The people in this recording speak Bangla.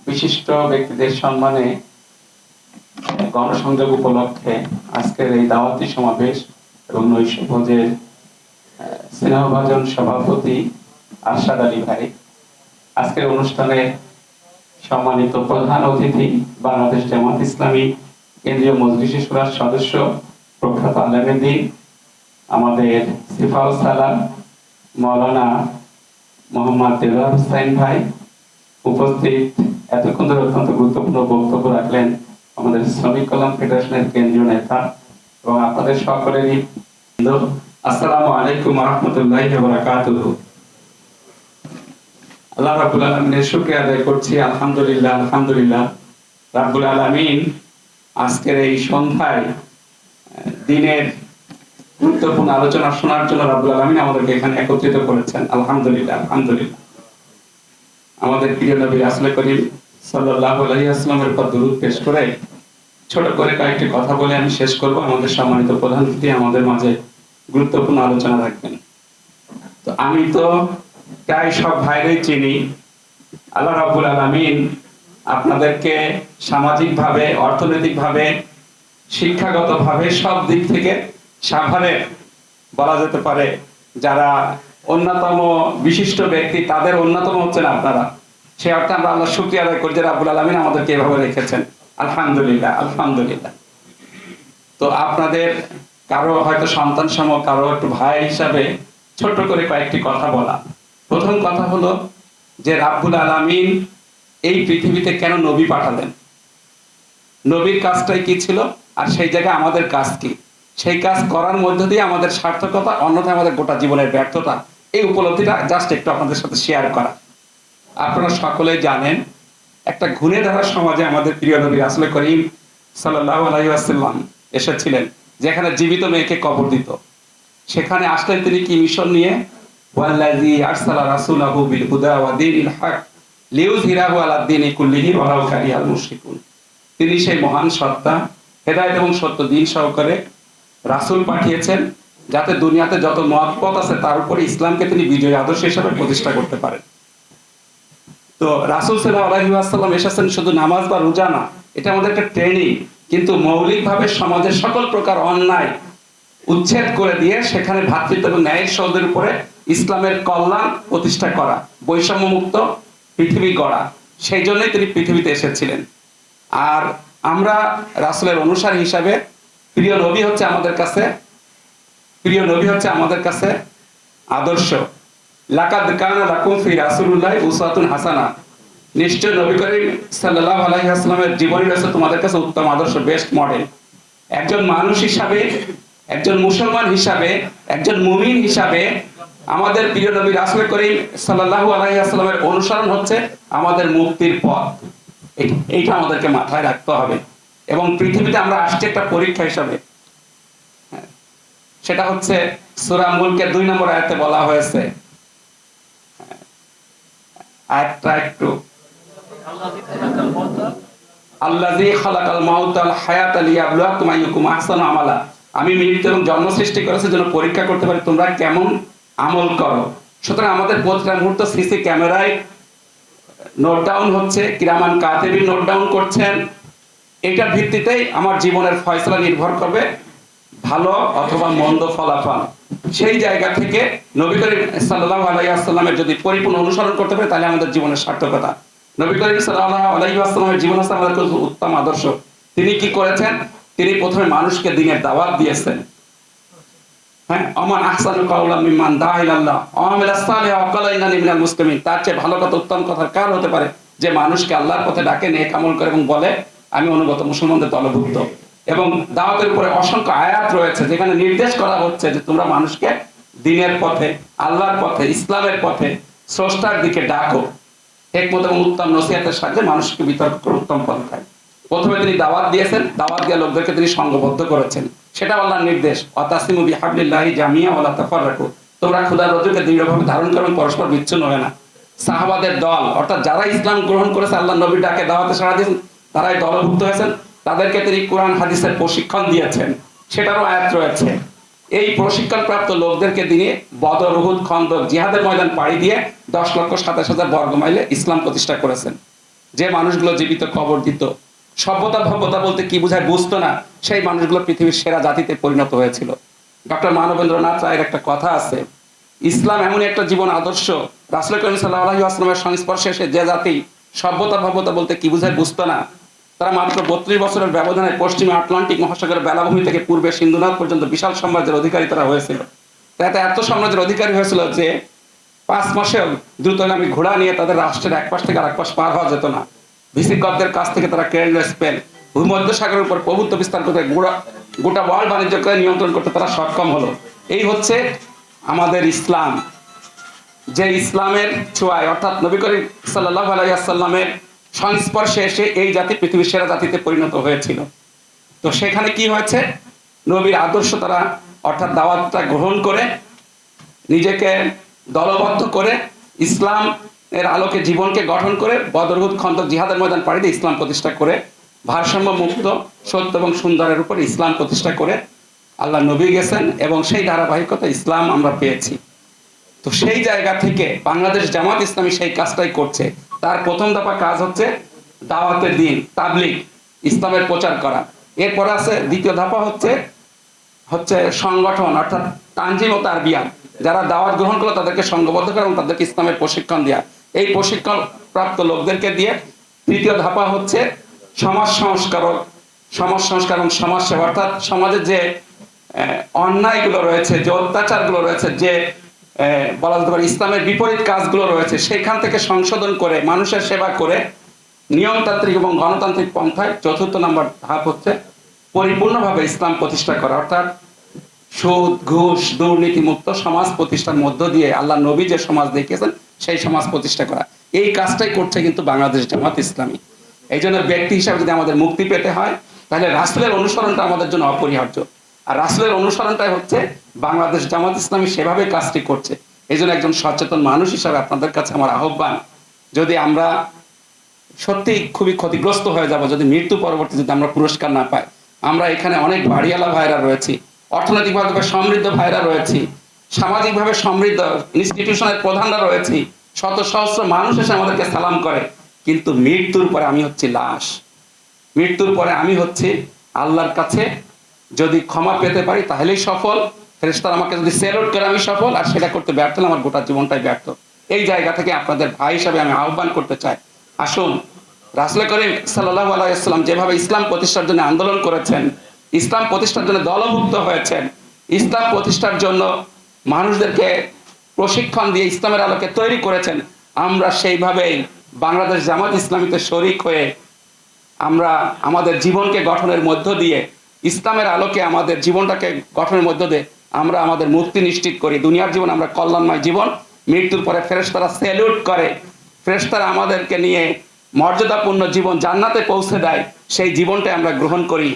বিশিষ্ট ব্যক্তিদের সম্মানে গণসংযোগ উপলক্ষে আজকের এই দাওয়াতি সমাবেশ এবং নৈশভোজের স্নেহভাজন সভাপতি আরশাদ আলী ভাই, আজকের অনুষ্ঠানে সম্মানিত প্রধান অতিথি বাংলাদেশ জামাত ইসলামী কেন্দ্রীয় মজলিসে শুরার সদস্য প্রখ্যাত আলেমে দ্বীন আমাদের সিফাউল সালাম মাওলানা মোহাম্মদ দেলোয়ার হোসেন ভাই, উপস্থিত এতক্ষণ ধরে অত্যন্ত গুরুত্বপূর্ণ বক্তব্য রাখলেন আমাদের শ্রমিক কল্যাণ ফেডারেশনের কেন্দ্রীয় নেতা এবং আপনাদের সকলেরই আসসালামু আলাইকুম ওয়া রাহমাতুল্লাহি ওয়া বারাকাতুহু। আল্লাহ রাব্বুল আলামিনের শুকরিয়া আদায় করছি। আলহামদুলিল্লাহ রাব্বুল আলামিন আজকের এই সন্ধ্যায় দিনের গুরুত্বপূর্ণ আলোচনা শোনার জন্য রাব্বুল আলামিন আমাদেরকে এখানে একত্রিত করেছেন। আলহামদুলিল্লাহ। আমাদের প্রিয় নবী রাসূল করিম সাল্লাল্লাহু আলাইহি ওয়াসাল্লামের উপর দরুদ পেশ করে ছোট করে কয়েকটি কথা বলে আমি শেষ করব। আমাদের সম্মানিত প্রধান অতিথি আমাদের মাঝে গুরুত্বপূর্ণ আলোচনা রাখবেন। তো আমি তো প্রায় সব ভাইরাই চিনি। আল্লাহ রাব্বুল আলামিন আপনাদেরকে সামাজিকভাবে, অর্থনৈতিকভাবে, শিক্ষাগতভাবে সব দিক থেকে সাভারে বলা যেতে পারে যারা অন্যতম বিশিষ্ট ব্যক্তি তাদের অন্যতম হচ্ছেন আপনারা। সেই অর্থে আমরা আল্লাহ শুকরিয়া আদায় করি যে রাব্বুল আলামিন আমাদেরকে এভাবে রেখেছেন। আলহামদুলিল্লাহ। তো আপনাদের কারো হয়তো সন্তান সম, কারো একটু ভাই হিসাবে ছোট করে কয়েকটি কথা বলা। প্রথম কথা হলো যে রাব্বুল আলামিন এই পৃথিবীতে কেন নবী পাঠালেন, নবীর কাজটাই কি ছিল, আর সেই জায়গায় আমাদের কাজ কি, সেই কাজ করার মধ্য দিয়ে আমাদের সার্থকতা, অন্যথায় আমাদের গোটা জীবনের ব্যর্থতা, এই উপলব্ধিটা জাস্ট একটু আপনাদের সাথে শেয়ার করা। আপনারা সকলেই জানেন একটা ঘুরে ধরার সমাজে আমাদের প্রিয় নবী রাসূল করিম সাল্লাল্লাহু আলাইহি ওয়াসাল্লাম এসেছিলেন, যেখানে জীবিত মেয়েকে কবর দিত। সেখানে আসলেন তিনি কি মিশন নিয়ে? ওয়াল্লাযী আরসালা রাসূলাহু বিল হুদা ওয়া দীনিল হক লিইয়ুযহিরাহু আলাদ দীনি কুল্লিহি ওয়ালাউ কারিহাল মুশরিকুন। তিনি সেই মহান সত্তা, হেদায়েত এবং সত্য দ্বীন সহকারে রাসূল পাঠিয়েছেন যাতে দুনিয়াতে যত মতপথ আছে তার উপরে ইসলামকে তিনি বিজয়ী আদর্শ হিসেবে প্রতিষ্ঠা করতে পারেন। তো রাসূল সাল্লাল্লাহু আলাইহি ওয়াসাল্লাম এসেছেন শুধু নামাজ বা রোজা না, এটা আমাদের একটা ট্রেনিং, কিন্তু মৌলিকভাবে সমাজের সকল প্রকার অন্যায় উচ্ছেদ করে দিয়ে সেখানে ভ্রাতৃত্ব এবং ন্যায়ের সৌদের উপরে ইসলামের কল্যাণ প্রতিষ্ঠা করা, বৈষম্য মুক্ত পৃথিবী গড়া। সেই জন্যই তিনি পৃথিবীতে এসেছিলেন। আর আমরা রাসূলের অনুসারী হিসাবে প্রিয় নবী হচ্ছে আমাদের কাছে আদর্শ। লাকাদ কানা লাকুম ফি রাসূলিল্লাহি উসওয়াতুন হাসানাহ। নিশ্চয় নবী করিম সাল্লাল্লাহু আলাইহি ওয়াসাল্লামের জীবনী রয়েছে তোমাদের কাছে উত্তম আদর্শ, বেস্ট মডেল। একজন মানুষ হিসাবে, একজন মুসলমান হিসাবে, একজন মুমিন হিসাবে আমাদের প্রিয় নবী রাসূল করিম সাল্লাল্লাহু আলাইহি ওয়াসাল্লামের অনুসরণ হচ্ছে আমাদের মুক্তির পথ। এইটা আমাদেরকে মাথায় রাখতে হবে। এবং পৃথিবীতে আমরা আসছি একটা পরীক্ষা হিসাবে। সেটা হচ্ছে সূরা মুলকের 2 নম্বর আয়াতে বলা হয়েছে, আয়াতটা একটু, আল্লাযী খালাকাল মাউতা ওয়াল হায়াতা লিয়াবলুয়াকুম আইয়ুকুম আহসানু আমালা। আমি মৃত্যু এবং জন্ম সৃষ্টি করেছি যেন পরীক্ষা করতে পারি তোমরা কেমন আমল করো। সুতরাং আমাদের প্রতিটা মুহূর্ত সিসি ক্যামেরায় নোট ডাউন হচ্ছে, কিরামান কাতিবিন নোট ডাউন করছেন। এইটার ভিত্তিতেই আমার জীবনের ফয়সালা নির্ভর করবে ভালো অথবা মন্দ ফলাফল। সেই জায়গা থেকে নবী করিম সাল্লাল্লাহু আলাইহি ওয়াসাল্লামের যদি পরিপূর্ণ অনুসরণ করতে পারি তাহলে আমাদের জীবনের সার্থকতা। নবী করিম সাল্লাল্লাহু আলাইহি ওয়াসাল্লামের জীবন হচ্ছে আমাদের উত্তম আদর্শ। তিনি কি করেছেন? তিনি প্রথমে মানুষকে দ্বীনের দাওয়াত দিয়েছেন। আমান আহসানু কাওলাম মিম্মান দাআ ইলাল্লাহ ওয়া আমিলা সালিহান ওয়া ক্বালা ইন্নানি মিনাল মুসলিমিন। তার চেয়ে ভালো কথা, উত্তম কথা কার হতে পারে যে মানুষকে আল্লাহর পথে ডাকে, নেক আমল করে এবং বলে আমি অনুগত মুসলমানদের দলভুক্ত। এবং দাওয়াতের উপরে অসংখ্য আয়াত রয়েছে যেখানে নির্দেশ করা হচ্ছে যে তোমরা মানুষকে দ্বীনের পথে, আল্লাহর পথে, ইসলামের পথে, স্রষ্টার দিকে ডাকো। হিকমত এবং উত্তম নসিহতের সাথে মানুষকে বিতর্ক করে উত্তম পন্থায়। প্রথমে তিনি দাওয়াত দিয়েছেন, দাওয়াত দিয়ে লোকদেরকে তিনি সংঘবদ্ধ করেছেন। সেটা আল্লাহর নির্দেশ, ওয়াতাসিমু বিহাবলিল্লাহি জামিআ ওয়া লা তাফাররাকু। তোমরা খোদার রজ্জুকে দৃঢ়ভাবে ধারণ করো, পরস্পর বিচ্ছিন্ন হয় না। সাহাবাদের দল, অর্থাৎ যারা ইসলাম গ্রহণ করেছে, আল্লাহর নবীর ডাকে দাওয়াতে সাড়া দিয়েছেন, তারাই দলভুক্ত হয়েছেন। তাদেরকে তিনি কোরআন হাদিসের প্রশিক্ষণ দিয়েছেন, সেটারও আয়াত রয়েছে। এই প্রশিক্ষণপ্রাপ্ত লোকদেরকে তিনি বদর, উহুদ, খন্দক, জিহাদের ময়দান পাড়ি দিয়ে 10,27,000 বর্গ মাইলে ইসলাম প্রতিষ্ঠা করেছেন। যে মানুষগুলো জীবিত কবর দিত, সভ্যতা ভব্যতা বলতে কি বোঝায় বুঝতো না, সেই মানুষগুলো পৃথিবীর সেরা জাতিতে পরিণত হয়েছিল। ডক্টর মানবেন্দ্রনাথ রায়ের একটা কথা আছে, ইসলাম এমন একটা জীবন আদর্শ, রাসূল করিম সাল্লাল্লাহু আলাইহি ওয়াসাল্লামের সংস্পর্শে এসে যে জাতি সভ্যতা ভব্যতা বলতে কি বোঝায় বুঝতো না, তারা মাত্র 32 বছরের ব্যবধানে পশ্চিমে আটলান্টিক মহাসাগরের বেলাভূমি থেকে পূর্বে সিন্ধুনাদ পর্যন্ত বিশাল সাম্রাজ্যের অধিকারী তারা হয়েছিল। তাতে এত সাম্রাজ্যের অধিকারী হয়েছিল যে 5 মাসেও দ্রুতগামী ঘোড়া নিয়ে তাদের রাষ্ট্রের এক পাশ থেকে আরেক পাশ পার হওয়া যেত না। ভিসিকদের কাছ থেকে তারা কেড়ে নিল স্পেন। ভূমধ্য সাগরের উপর প্রভুত্ব বিস্তার করতে গোটা ওয়ার্ল্ড বাণিজ্যকে নিয়ন্ত্রণ করতে তারা সক্ষম হলো। এই হচ্ছে আমাদের ইসলাম, যে ইসলামের ছোঁয়ায় অর্থাৎ নবী করিম সাল্লাল্লাহু আলাইহি ওয়াসাল্লামের সংস্পর্শে এসে এই জাতি পৃথিবীর সেরা জাতিতে পরিণত হয়েছিল। তো সেখানে কি হয়েছে, নবীর আদর্শ তারা অর্থাৎ দাওয়াতটা গ্রহণ করে নিজেকে দলবদ্ধ করে ইসলাম এর আলোকে জীবনকে গঠন করে বদর, উহুদ, খন্দক, জিহাদের ময়দান পাড়ি দিয়ে ইসলাম প্রতিষ্ঠা করে ভারসাম্য মুক্ত সত্য এবং সুন্দরের উপর ইসলাম প্রতিষ্ঠা করে আল্লাহ নবী গেছেন এবং সেই ধারাবাহিকতা ইসলাম আমরা পেয়েছি। তো সেই জায়গা থেকে বাংলাদেশ জামাত ইসলামী সেই কাজটাই করছে। তার প্রথম দফা কাজ হচ্ছে দাওয়াতের দিন, তাবলীগ, ইসলামের প্রচার করা। এরপর আছে দ্বিতীয় দফা হচ্ছে সংগঠন অর্থাৎ তানজিম ও তারবিয়াত, যারা দাওয়াত গ্রহণ করলো তাদেরকে সংঘবদ্ধ করা এবং তাদেরকে ইসলামের প্রশিক্ষণ দেওয়া। এই প্রশিক্ষণ প্রাপ্ত লোকদেরকে দিয়ে তৃতীয় ধাপা হচ্ছে সমাজ সংস্কার এবং সমাজ সেবা, অর্থাৎ সমাজের যে অন্যায়গুলো রয়েছে, যে অত্যাচারগুলো রয়েছে, যে বলা যেতে পারে ইসলামের বিপরীত কাজগুলো রয়েছে, সেখান থেকে সংশোধন করে মানুষের সেবা করে নিয়মতান্ত্রিক এবং গণতান্ত্রিক পন্থায় চতুর্থ নম্বর ধাপ হচ্ছে পরিপূর্ণভাবে ইসলাম প্রতিষ্ঠা করা, অর্থাৎ সুদ, ঘুষ, দুর্নীতি মুক্ত সমাজ প্রতিষ্ঠার মধ্য দিয়ে আল্লাহ নবী যে সমাজ দেখিয়েছেন সেই সমাজ প্রতিষ্ঠা করা। এই কাজটাই করছে কিন্তু বাংলাদেশ জামাত ইসলামী। এই জন্য ব্যক্তি হিসাবে যদি আমাদের মুক্তি পেতে হয় তাহলে রাসূলের অনুসরণটা আমাদের জন্য অপরিহার্য। আর রাসূলের অনুসরণটাই হচ্ছে বাংলাদেশ জামাত ইসলামী সেভাবে কাজটি করছে। এই জন্য একজন সচেতন মানুষ হিসাবে আপনাদের কাছে আমার আহ্বান, যদি আমরা সত্যি খুবই ক্ষতিগ্রস্ত হয়ে যাব যদি মৃত্যু পরবর্তী যদি আমরা পুরস্কার না পাই। আমরা এখানে অনেক বাড়িওয়ালা ভাইরা রয়েছি, অর্থনৈতিকভাবে সমৃদ্ধ ভাইরা রয়েছি, সামাজিকভাবে সমৃদ্ধ ইনস্টিটিউশনের প্রধানরা রয়েছি, শত সহস্র মানুষ এসে আমাদেরকে সালাম করে, কিন্তু মৃত্যুর পরে আমি হচ্ছি লাশ। মৃত্যুর পরে আমি হচ্ছি আল্লাহর কাছে যদি ক্ষমা পেতে পারি তাহলেই সফল, ফেরেশতারা আমাকে যদি স্যালুট করে আমি সফল, আর সেটা করতে ব্যর্থ হলে আমার গোটা জীবনটাই ব্যর্থ। এই জায়গা থেকে আপনাদের ভাই হিসাবে আমি আহ্বান করতে চাই, আসুন রাসূল করিম সাল্লাল্লাহু আলাইহি ওয়াসাল্লাম যেভাবে ইসলাম প্রতিষ্ঠার জন্য আন্দোলন করেছেন, ইসলাম প্রতিষ্ঠার জন্য দলভুক্ত হয়েছেন, ইসলাম প্রতিষ্ঠার জন্য মানুষদেরকে প্রশিক্ষণ দিয়ে ইসলামের আলোকে তৈরি করেছেন, আমরা সেইভাবেই বাংলাদেশ জামাত ইসলামীতে শরীক হয়ে আমরা আমাদের জীবনকে গঠনের মধ্য দিয়ে ইসলামের আলোকে আমাদের জীবনটাকে গঠনের মধ্য দিয়ে আমরা আমাদের মুক্তি নিশ্চিত করি। দুনিয়ার জীবন আমরা কল্যাণময় জীবন, মৃত্যুর পরে ফেরেশতারা স্যালুট করে, ফেরেশতারা আমাদেরকে নিয়ে মর্যাদাপূর্ণ জীবন জান্নাতে পৌঁছে দেয়, সেই জীবনটাই আমরা গ্রহণ করি।